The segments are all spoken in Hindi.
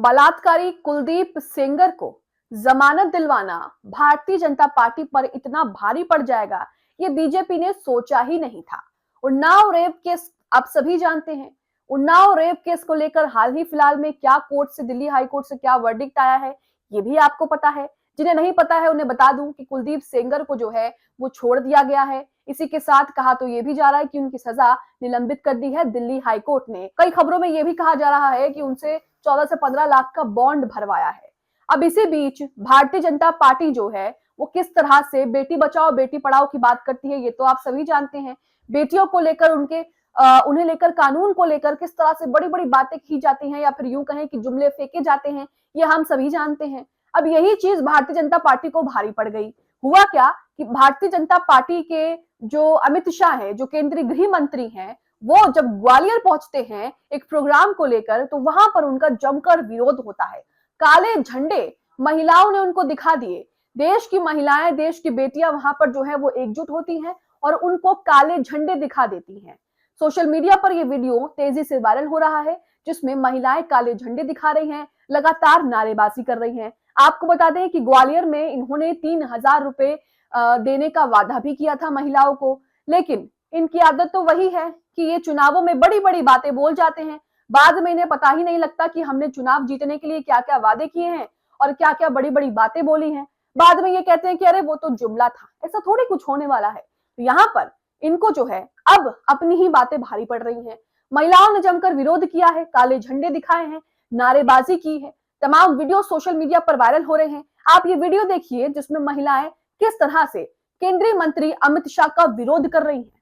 बलात्कारी कुलदीप सेंगर को जमानत दिलवाना भारतीय जनता पार्टी पर इतना भारी पड़ जाएगा, ये बीजेपी ने सोचा ही नहीं था। उन्नाव रेप केस आप सभी जानते हैं। उन्नाव रेप केस को लेकर हाल ही फिलहाल में क्या कोर्ट से, दिल्ली हाई कोर्ट से क्या वर्डिक्ट आया है, ये भी आपको पता है। जिन्हें नहीं पता है उन्हें बता दूं कि कुलदीप सेंगर को जो है वो छोड़ दिया गया है। इसी के साथ कहा तो ये भी जा रहा है कि उनकी सजा निलंबित कर दी है दिल्ली हाई कोर्ट ने। कई खबरों में ये भी कहा जा रहा है कि उनसे 14 से 15 लाख का बॉन्ड भरवाया है। अब इसी बीच भारतीय जनता पार्टी जो है वो किस तरह से बेटी बचाओ बेटी पढ़ाओ की बात करती है, ये तो आप सभी जानते हैं। बेटियों को लेकर उन्हें लेकर, कानून को लेकर किस तरह से बड़ी बड़ी बातें की जाती हैं या फिर यूं कहें कि जुमले फेंके जाते हैं, ये हम सभी जानते हैं। अब यही चीज भारतीय जनता पार्टी को भारी पड़ गई। हुआ क्या कि भारतीय जनता पार्टी के जो अमित शाह है, जो केंद्रीय गृह मंत्री हैं, वो जब ग्वालियर पहुंचते हैं एक प्रोग्राम को लेकर, तो वहां पर उनका जमकर विरोध होता है। काले झंडे महिलाओं ने उनको दिखा दिए। देश की महिलाएं, देश की बेटियां वहां पर जो है वो एकजुट होती हैं और उनको काले झंडे दिखा देती हैं। सोशल मीडिया पर ये वीडियो तेजी से वायरल हो रहा है, जिसमें महिलाएं काले झंडे दिखा रही हैं, लगातार नारेबाजी कर रही हैं। आपको बता दें कि ग्वालियर में इन्होंने 3,000 रुपए देने का वादा भी किया था महिलाओं को, लेकिन इनकी आदत तो वही है कि ये चुनावों में बड़ी बड़ी बातें बोल जाते हैं। बाद में इन्हें पता ही नहीं लगता कि हमने चुनाव जीतने के लिए क्या क्या वादे किए हैं और क्या क्या बड़ी बड़ी बातें बोली हैं। बाद में ये कहते हैं कि अरे वो तो जुमला था, ऐसा थोड़ी कुछ होने वाला है। तो यहाँ पर इनको जो है अब अपनी ही बातें भारी पड़ रही हैं। महिलाओं ने जमकर विरोध किया है, काले झंडे दिखाए हैं, नारेबाजी की है। तमाम वीडियो सोशल मीडिया पर वायरल हो रहे हैं। आप ये वीडियो देखिए जिसमें महिलाएं किस तरह से केंद्रीय मंत्री अमित शाह का विरोध कर रही हैं।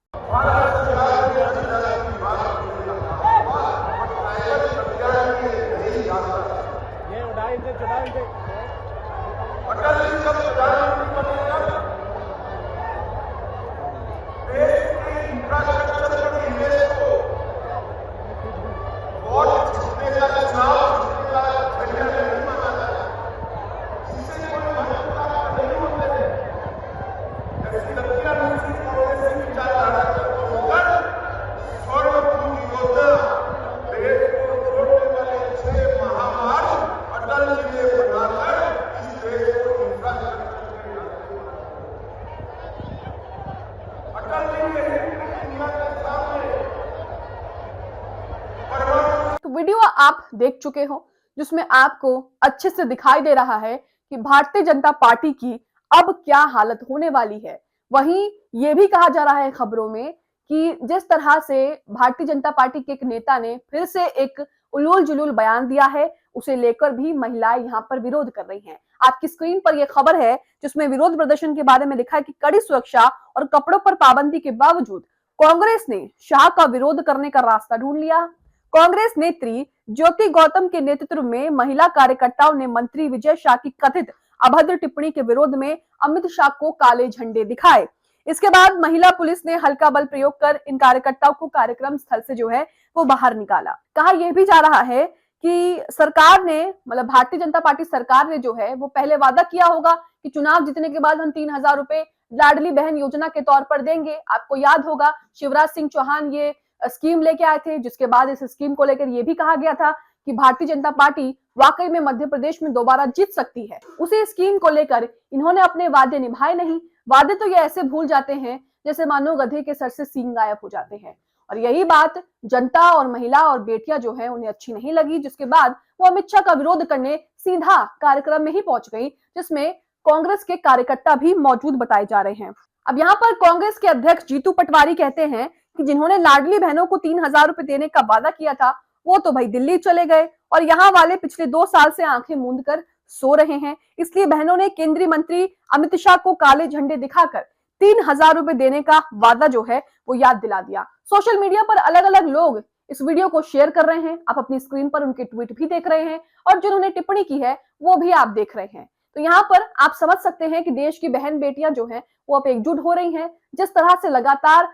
तो वीडियो आप देख चुके हो जिसमें आपको अच्छे से दिखाई दे रहा है कि भारतीय जनता पार्टी की अब क्या हालत होने वाली है। वहीं यह भी कहा जा रहा है खबरों में कि जिस तरह से भारतीय जनता पार्टी के एक नेता ने फिर से एक उलूल जुलूल बयान दिया है, उसे लेकर भी महिलाएं यहां पर विरोध कर रही हैं। आपकी स्क्रीन पर यह खबर है जिसमें विरोध प्रदर्शन के बारे में लिखा है कि कड़ी सुरक्षा और कपड़ों पर पाबंदी के बावजूद कांग्रेस ने शाह का विरोध करने का रास्ता ढूंढ लिया। कांग्रेस नेत्री ज्योति गौतम के नेतृत्व में महिला कार्यकर्ताओं ने मंत्री विजय शाह की कथित अभद्र टिप्पणी के विरोध में अमित शाह को काले झंडे दिखाए। इसके बाद महिला पुलिस ने हल्का बल प्रयोग कर इन कार्यकर्ताओं को कार्यक्रम स्थल से जो है वो बाहर निकाला। कहा यह भी जा रहा है कि सरकार ने, मतलब भारतीय जनता पार्टी सरकार ने जो है वो पहले वादा किया होगा कि चुनाव जीतने के बाद हम 3,000 रुपए लाडली बहन योजना के तौर पर देंगे। आपको याद होगा शिवराज सिंह चौहान ये स्कीम लेके आए थे, जिसके बाद इस स्कीम को लेकर यह भी कहा गया था कि भारतीय जनता पार्टी वाकई में मध्य प्रदेश में दोबारा जीत सकती है। उसी स्कीम को लेकर इन्होंने अपने वादे निभाए नहीं। वादे तो ये ऐसे भूल जाते हैं जैसे मानो गधे के सर से सींग गायब हो जाते हैं। और यही बात जनता और महिला और बेटियां जो है उन्हें अच्छी नहीं लगी, जिसके बाद वो अमित शाह का विरोध करने सीधा कार्यक्रम में ही पहुंच गई, जिसमें कांग्रेस के कार्यकर्ता भी मौजूद बताए जा रहे हैं। अब यहाँ पर कांग्रेस के अध्यक्ष जीतू पटवारी कहते हैं कि जिन्होंने लाडली बहनों को 3,000 रुपए देने का वादा किया था वो तो भाई दिल्ली चले गए और यहाँ वाले पिछले 2 साल से आंखें मूंद कर सो रहे हैं। इसलिए बहनों ने केंद्रीय मंत्री अमित शाह को काले झंडे दिखाकर 3,000 रुपए देने का वादा जो है वो याद दिला दिया। सोशल मीडिया पर अलग अलग लोग इस वीडियो को शेयर कर रहे हैं। आप अपनी स्क्रीन पर उनके ट्वीट भी देख रहे हैं और जिन्होंने टिप्पणी की है वो भी आप देख रहे हैं। तो यहाँ पर आप समझ सकते हैं कि देश की बहन बेटियां जो हैं वो अब एकजुट हो रही हैं। जिस तरह से लगातार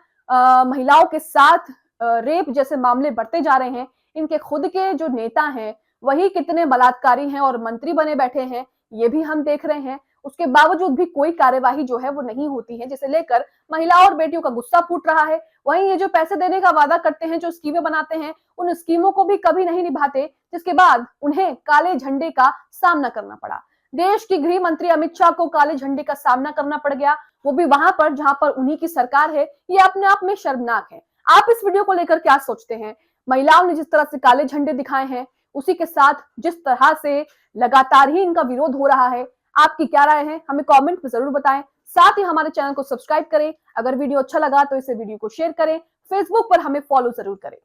महिलाओं के साथ रेप जैसे मामले बढ़ते जा रहे हैं, इनके खुद के जो नेता हैं वही कितने बलात्कारी हैं और मंत्री बने बैठे हैं, ये भी हम देख रहे हैं। उसके बावजूद भी कोई कार्यवाही जो है वो नहीं होती है, जिसे लेकर महिलाओं और बेटियों का गुस्सा फूट रहा है। वहीं ये जो पैसे देने का वादा करते हैं, जो स्कीमें बनाते हैं, उन स्कीमों को भी कभी नहीं निभाते, जिसके बाद उन्हें काले झंडे का सामना करना पड़ा। देश की गृह मंत्री अमित शाह को काले झंडे का सामना करना पड़ गया, वो भी वहां पर जहां पर उन्हीं की सरकार है। ये अपने आप में शर्मनाक है। आप इस वीडियो को लेकर क्या सोचते हैं? महिलाओं ने जिस तरह से काले झंडे दिखाए हैं, उसी के साथ जिस तरह से लगातार ही इनका विरोध हो रहा है, आपकी क्या राय है? हमें कमेंट में जरूर बताएं। साथ ही हमारे चैनल को सब्सक्राइब करें। अगर वीडियो अच्छा लगा तो इसे वीडियो को शेयर करें। फेसबुक पर हमें फॉलो जरूर करें।